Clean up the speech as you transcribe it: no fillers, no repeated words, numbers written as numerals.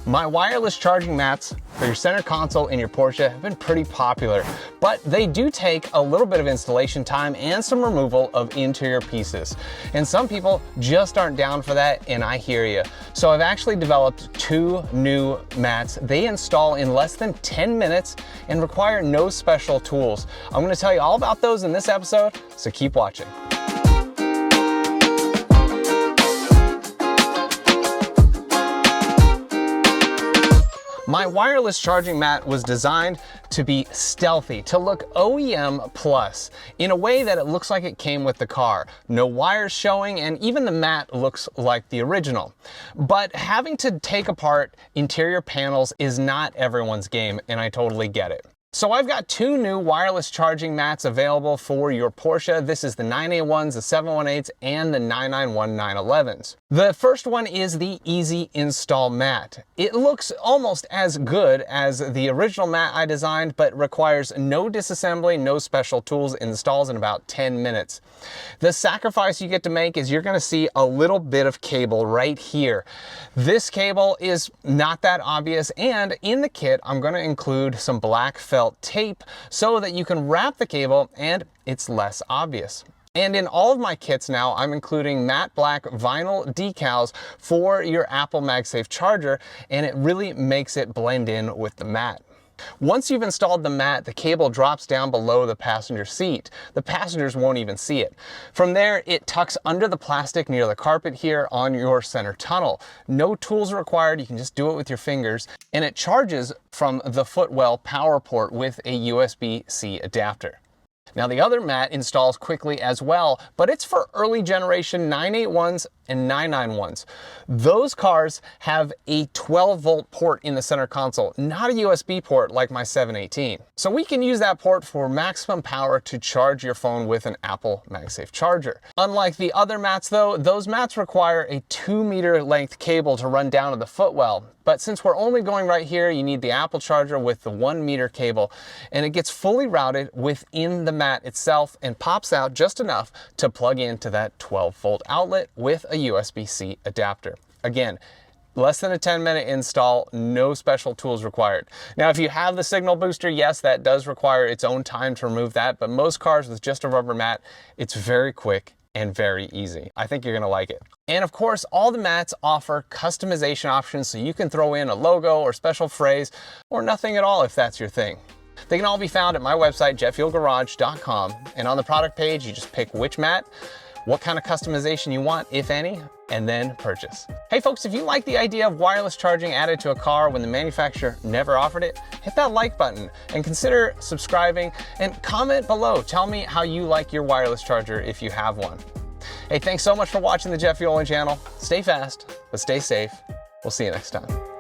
My wireless charging mats for your center console in your Porsche have been pretty popular, but they do take a little bit of installation time and some removal of interior pieces. And some people just aren't down for that, and I hear you. So I've actually developed two new mats. They install in less than 10 minutes and require no special tools. I'm gonna tell you all about those in this episode, so keep watching. My wireless charging mat was designed to be stealthy, to look OEM plus, in a way that it looks like it came with the car. No wires showing, and even the mat looks like the original. But having to take apart interior panels is not everyone's game, and I totally get it. So I've got two new wireless charging mats available for your Porsche. This is the 9A1s, the 718s, and the 991 911s. The first one is the Easy Install mat. It looks almost as good as the original mat I designed, but requires no disassembly, no special tools, installs in about 10 minutes. The sacrifice you get to make is you're gonna see a little bit of cable right here. This cable is not that obvious, and in the kit, I'm gonna include some black felt tape so that you can wrap the cable and it's less obvious. And in all of my kits now, I'm including matte black vinyl decals for your Apple MagSafe charger, and it really makes it blend in with the mat. Once you've installed the mat, the cable drops down below the passenger seat. The passengers won't even see it. From there, it tucks under the plastic near the carpet here on your center tunnel. No tools required, you can just do it with your fingers, and it charges from the footwell power port with a USB-C adapter. Now the other mat installs quickly as well, but it's for early generation 981s and 991s. Those cars have a 12-volt port in the center console, not a USB port like my 718. So we can use that port for maximum power to charge your phone with an Apple MagSafe charger. Unlike the other mats though, those mats require a 2-meter length cable to run down to the footwell. But since we're only going right here, you need the Apple charger with the 1-meter cable, and it gets fully routed within the mat itself and pops out just enough to plug into that 12-volt outlet with a USB-C adapter. Again, less than a 10-minute install, no special tools required. Now, if you have the signal booster, yes, that does require its own time to remove that, but most cars with just a rubber mat, it's very quick and very easy. I think you're gonna like it. And of course, all the mats offer customization options, so you can throw in a logo or special phrase, or nothing at all if that's your thing. They can all be found at my website, jetfuelgarage.com, and on the product page, you just pick which mat, what kind of customization you want, if any, and then purchase. Hey folks, if you like the idea of wireless charging added to a car when the manufacturer never offered it, hit that like button and consider subscribing and comment below. Tell me how you like your wireless charger if you have one. Hey, thanks so much for watching the Jet Fuel Only channel. Stay fast, but stay safe. We'll see you next time.